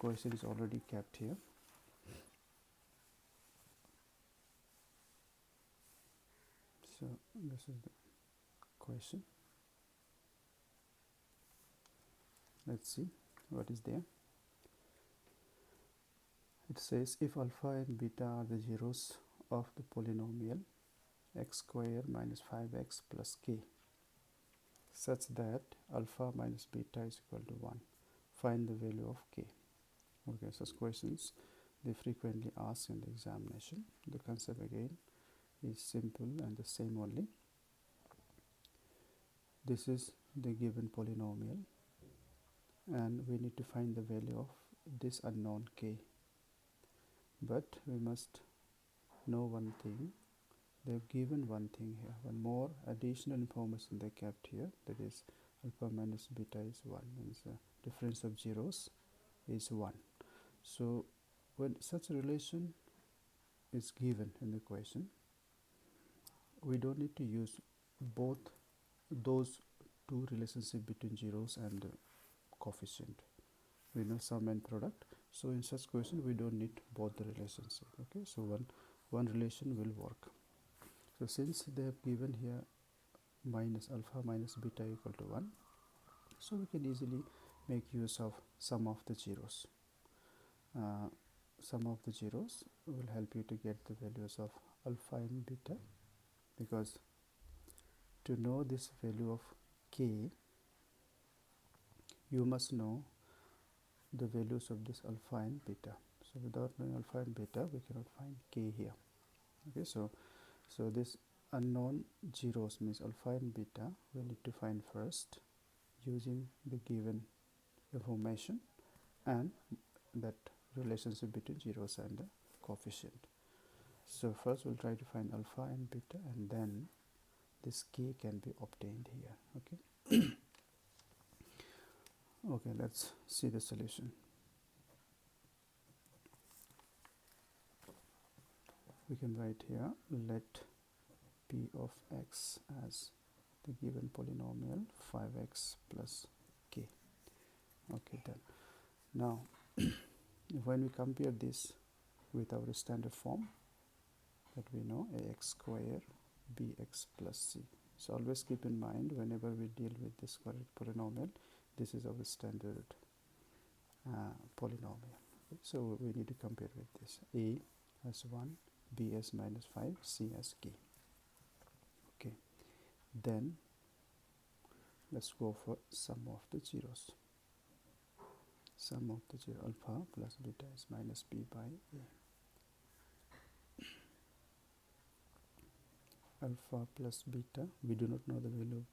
question is already kept here. So this is the question. Let's see what is there. It says if alpha and beta are the zeros of the polynomial x square minus 5x plus k such that alpha minus beta is equal to 1, find the value of k. Okay, such questions they frequently ask in the examination. The concept again is simple and the same only. This is the given polynomial and we need to find the value of this unknown k, but we must know one thing. They've given one thing here, one more additional information they kept here, that is alpha minus beta is 1, means the difference of zeros is 1. So when such a relation is given in the question, we don't need to use both those two relationship between zeros and the coefficient. We know sum and product. So in such question we don't need both the relationship. Okay, so one relation will work. So since they have given here minus alpha minus beta equal to 1, so we can easily make use of sum of the zeros. Sum of the zeros will help you to get the values of alpha and beta, because to know this value of k, you must know the values of this alpha and beta. So without knowing alpha and beta, we cannot find k here. Okay, so this unknown zeros means alpha and beta we need to find first using the given information and that relationship between zeros and the coefficient. So first we'll try to find alpha and beta, and then this k can be obtained here. Okay. Okay, let's see the solution. We can write here, let p of x as the given polynomial 5x plus k. Okay, done. Now when we compare this with our standard form that we know, ax square bx plus c. So always keep in mind whenever we deal with this quadratic polynomial, this is our standard polynomial. Okay, so we need to compare with this. A as 1, b as minus 5, c as k. Okay, then let's go for sum of the zeros. Sum of the zero, alpha plus beta is minus b by a. Alpha plus beta, we do not know the value of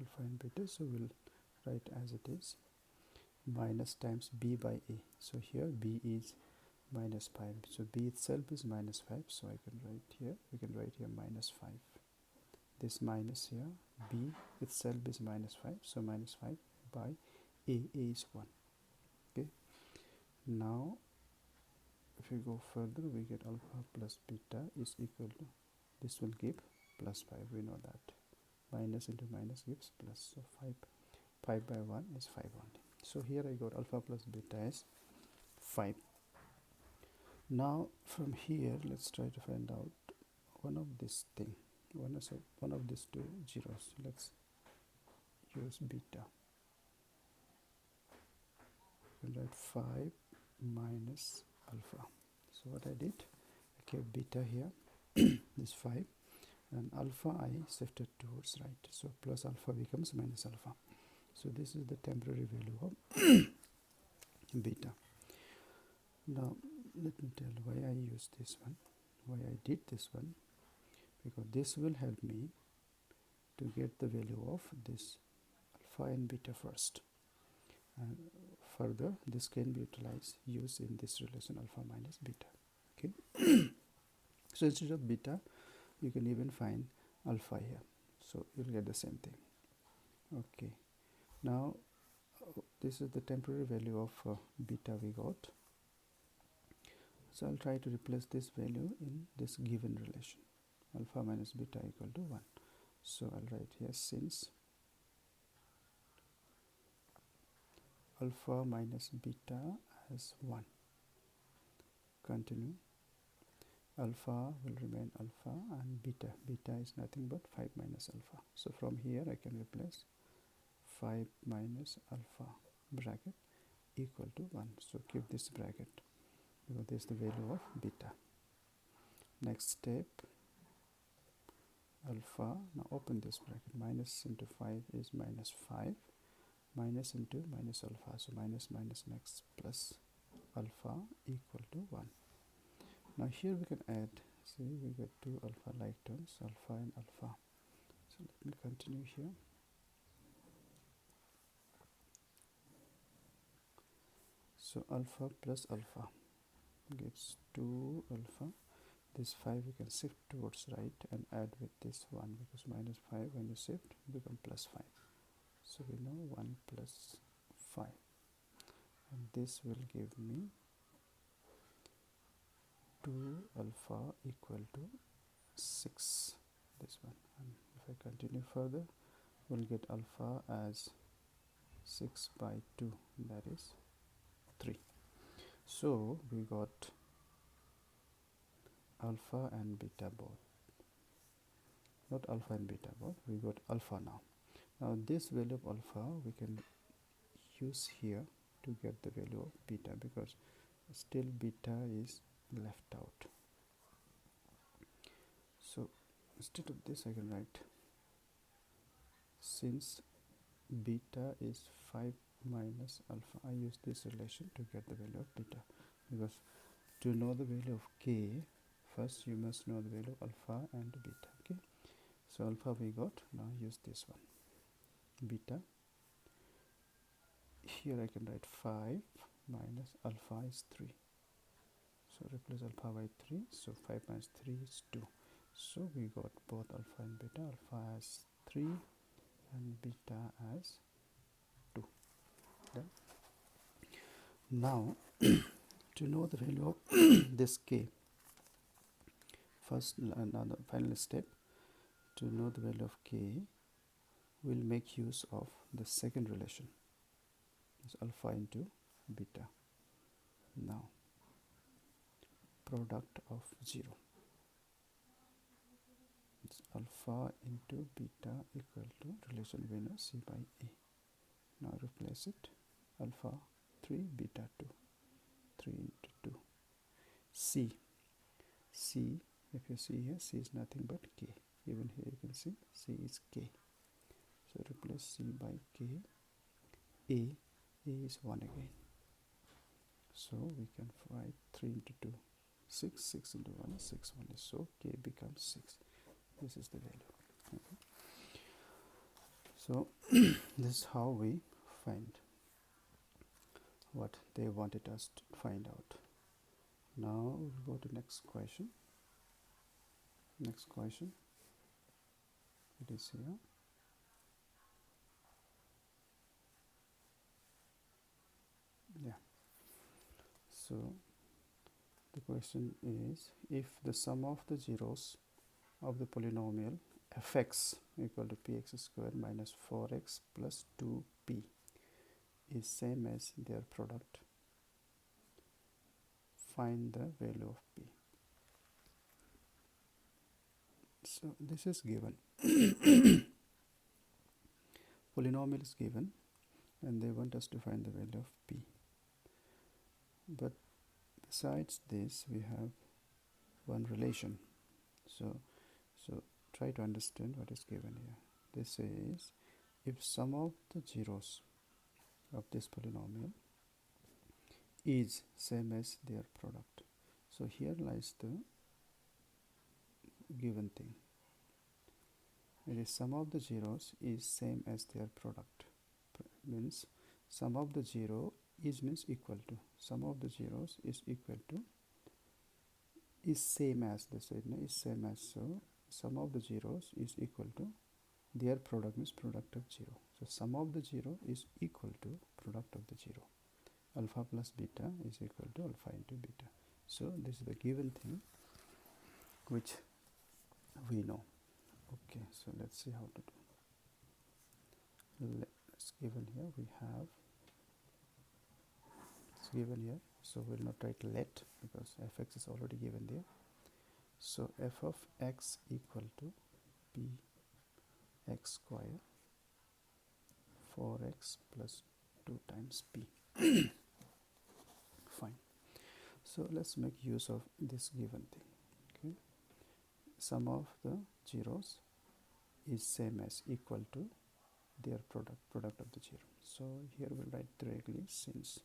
alpha and beta, so we'll write as it is, minus times b by a. So here b is minus 5, so b itself is minus 5, so I can write here, we can write here minus 5. This minus here, b itself is minus 5, so minus 5 by a is 1. Okay, now if we go further, we get alpha plus beta is equal to, this will give plus 5, we know that. Minus into minus gives plus, so 5 by 1 is 5 only. So here I got alpha plus beta is 5. Now from here let's try to find out one of this thing, one of these two zeros. Let's use beta. And write 5 minus alpha. So what I did, I kept beta here, this 5, and alpha I shifted towards right, so plus alpha becomes minus alpha. So this is the temporary value of beta. Now let me tell why I used this one, why I did this one, because this will help me to get the value of this alpha and beta first, and further this can be utilized, used in this relation alpha minus beta. Okay. So instead of beta you can even find alpha here, so you'll get the same thing. Okay, now this is the temporary value of beta we got. So I'll try to replace this value in this given relation, alpha minus beta equal to 1. So I'll write here, since alpha minus beta as 1. Continue. Alpha will remain alpha and beta is nothing but 5 minus alpha. So from here I can replace 5 minus alpha bracket equal to 1. So keep this bracket because this is the value of beta. Next step, alpha. Now open this bracket. Minus into 5 is minus 5. Minus into minus alpha. So minus makes plus alpha equal to 1. Now here we can add, see, we got two alpha like terms, alpha and alpha. So let me continue here. So alpha plus alpha gives 2 alpha. This 5 we can shift towards right and add with this 1 because minus 5 when you shift become plus 5. So we know 1 plus 5. And this will give me 2 alpha equal to 6. This one. And if I continue further, we'll get alpha as 6 by 2. That is 3. So we got alpha and beta both. Not alpha and beta both. We got alpha now. Now this value of alpha we can use here to get the value of beta because still beta is left out. So instead of this I can write, since beta is 5 minus alpha, I use this relation to get the value of beta, because to know the value of k, first you must know the value of alpha and beta. Okay, so alpha we got. Now use this one, beta. Here I can write 5 minus alpha is 3. So replace alpha by 3. So 5 minus 3 is 2. So we got both alpha and beta. Alpha as 3 and beta as 2. Done. Now to know the value of this k, first another final step, to know the value of k, we'll make use of the second relation. It's alpha into beta. Now product of 0. It's alpha into beta equal to relation we know c by a. Now replace it. Alpha 3, beta 2. 3 into 2. C. If you see here, c is nothing but k. Even here you can see c is k. So replace c by k. A is 1 again. So we can write 3 into 2. 6. 6 into 1 is 6 only. So k becomes 6. This is the value. Okay. So this is how we find what they wanted us to find out. Now we'll go to next question. Next question. It is here. Yeah. So the question is, if the sum of the zeros of the polynomial fx equal to px squared minus 4x plus 2p is same as their product, find the value of p. So this is given. Polynomial is given and they want us to find the value of p. But besides this we have one relation. So try to understand what is given here. This is, if sum of the zeros of this polynomial is same as their product. So here lies the given thing. It is sum of the zeros is same as their product. Means sum of the zero is means equal to. Sum of the zeros is equal to, is same as, they said, no, is same as. So sum of the zeros is equal to their product means product of 0. So sum of the 0 is equal to product of the 0. Alpha plus beta is equal to alpha into beta. So this is the given thing which we know. Okay, so let's see how to do. Let's given here we have, is given here, so we'll not write let because fx is already given there. So f of x equal to p x square 4x plus 2 times p. Fine. So let's make use of this given thing. Okay, sum of the zeros is same as equal to their product of the zero. So here we'll write directly, since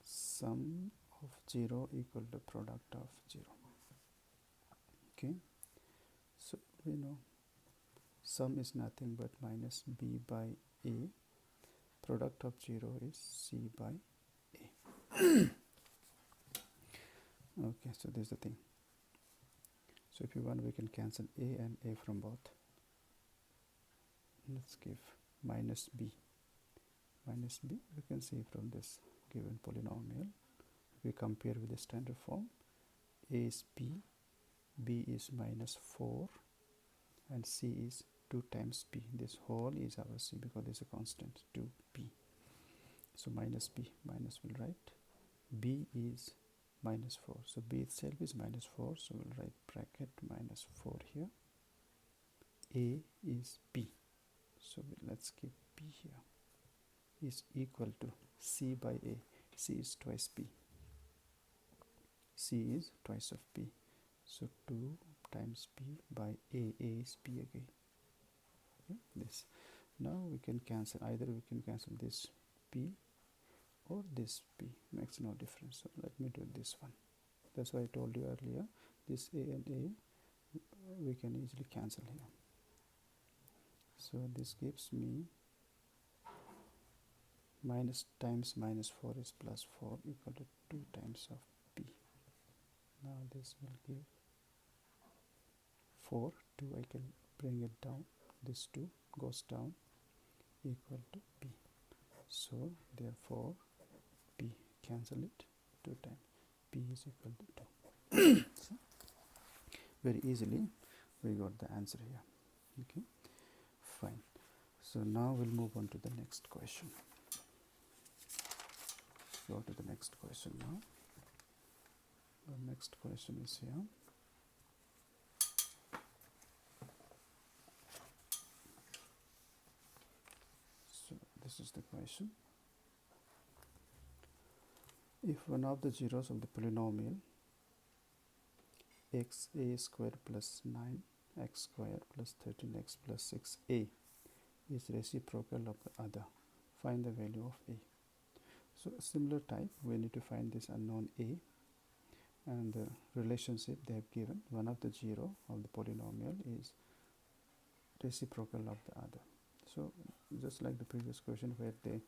sum of 0 equal to product of 0. Okay, so we know sum is nothing but minus b by a, product of 0 is c by a. Okay, so this is the thing. So if you want, we can cancel a and a from both. Let's give minus b. Minus b, we can see from this given polynomial. We compare with the standard form. A is p, b is minus 4, and c is 2 times p. This whole is our c because this is a constant, 2p. So minus b, minus we'll write. B is minus 4. So b itself is minus 4. So we'll write bracket minus 4 here. A is p. So let's keep p here. Is equal to c by a. C is twice p. C is twice of p. So 2 times p by a. A is p again. Okay, this. Now we can cancel. Either we can cancel this p or this p. Makes no difference. So let me do this one. That's why I told you earlier. This a and a we can easily cancel here. So this gives me minus times minus 4 is plus 4 equal to 2 times of p. Now this will give 4, 2 I can bring it down, this 2 goes down, equal to p. So therefore p, cancel it 2 times, p is equal to 2. So very easily we got the answer here. Okay, fine. So now we'll move on to the next question. Go to the next question now. The next question is here. So this is the question. If one of the zeros of the polynomial x a square plus 9x square plus 13x plus 6a is reciprocal of the other, find the value of a. So similar type, we need to find this unknown a, and the relationship they have given, one of the zero of the polynomial is reciprocal of the other. So just like the previous question where they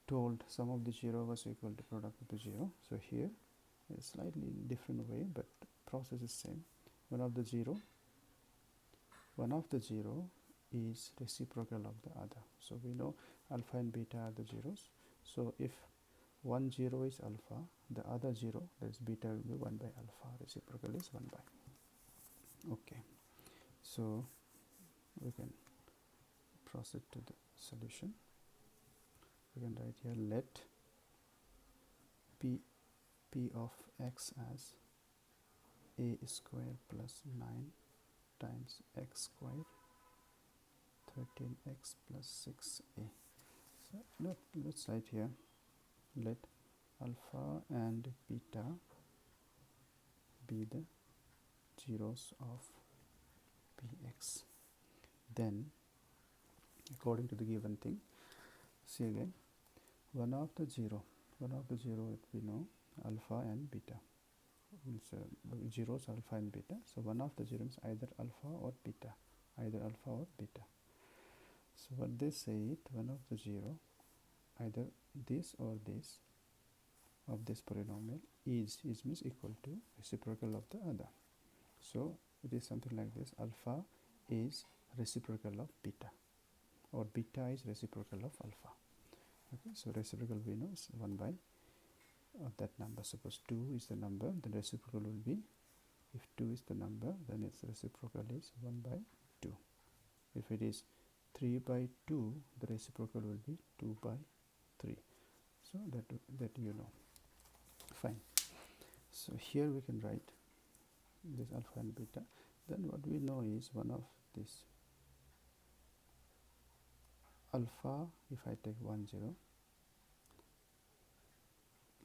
told sum of the zero was equal to product of the zero, so here a slightly different way, but process is same. One of the zero is reciprocal of the other. So we know alpha and beta are the zeros. So if one 0 is alpha, the other 0, that is beta, will be 1 by alpha. Reciprocal is 1 by. Okay, so we can proceed to the solution. We can write here let p of x as a square plus 9 times x square 13x plus 6a. So let's write here, let alpha and beta be the zeros of px. Then according to the given thing, see again, one of the zero we know alpha and beta. So zeros alpha and beta. So one of the zeros either alpha or beta, So what they say it, one of the zero, either this or this of this polynomial is means equal to reciprocal of the other. So it is something like this, alpha is reciprocal of beta, or beta is reciprocal of alpha. Okay, so reciprocal we know is 1 by of that number. Suppose 2 is the number, then reciprocal will be, if 2 is the number, then its reciprocal is 1 by 2. If it is 3 by 2, the reciprocal will be 2 by 3. So that you know. Fine. So here we can write this alpha and beta. Then what we know is one of this alpha. If I take 1 0,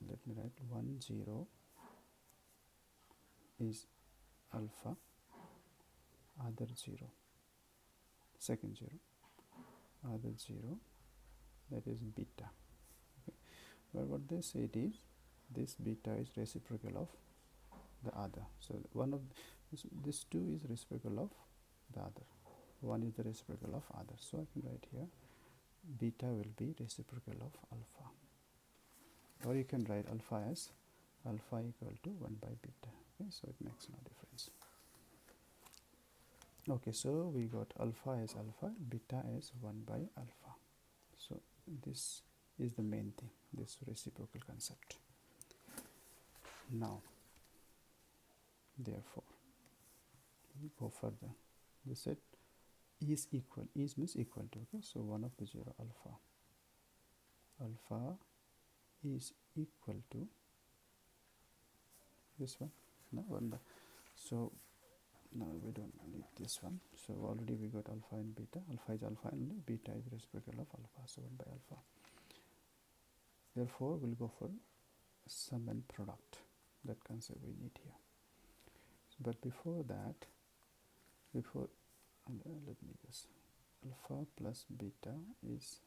let me write 1 0 is alpha, other 0, second 0, other 0, that is beta. Okay. But what they said is this beta is reciprocal of the other. So one of this 2 is reciprocal of the other. 1 is the reciprocal of other. So I can write here beta will be reciprocal of alpha. Or you can write alpha as alpha equal to 1 by beta. Okay, so it makes no difference. Okay, so we got alpha as alpha, beta as 1 by alpha. So this is the main thing, this reciprocal concept. Now, therefore, we go further. They said is equal, is means equal to, okay, so 1 of the 0 alpha is equal to this one, no, 1 by, so now we don't need this one. So already we got alpha and beta. Alpha is alpha and beta is reciprocal of alpha, so 1 by alpha. Therefore we'll go for sum and product. That concept we need here. But before that, let me just, alpha plus beta is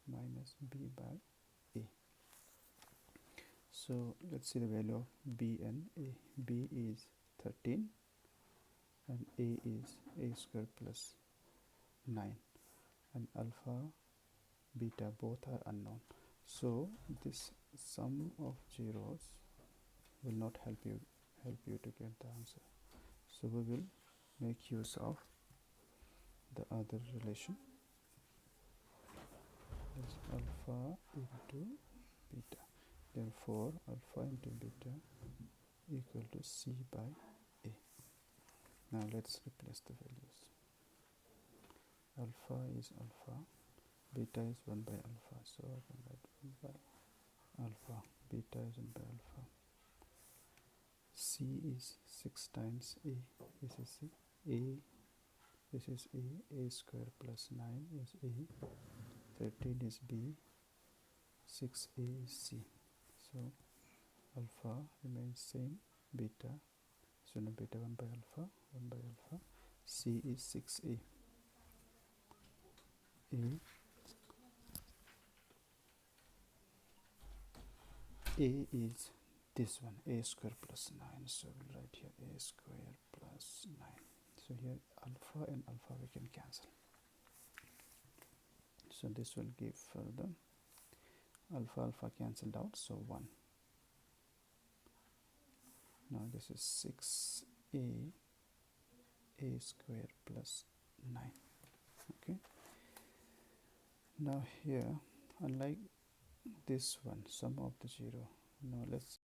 minus b by a. So let's see the value of b and a. B is 13 and a is a square plus 9, and alpha beta both are unknown. So this sum of zeros will not help you to get the answer. So we will make use of the other relation, is alpha into beta. Therefore alpha into beta equal to c by a. Now let's replace the values. Alpha is alpha, beta is 1 by alpha, so I can write 1 by alpha, beta is 1 by alpha. C is 6 times a, this is c, a, this is a square plus 9 is a, 13 is b, 6a is c. So alpha remains same, beta, so now beta 1 by alpha, c is 6a. A is this one, a square plus 9, so we'll write here a square plus 9. So here alpha and alpha we can cancel, so this will give further alpha cancelled out, so 1. Now this is 6a square plus 9. Okay, now here unlike this one, sum of the 0, now let's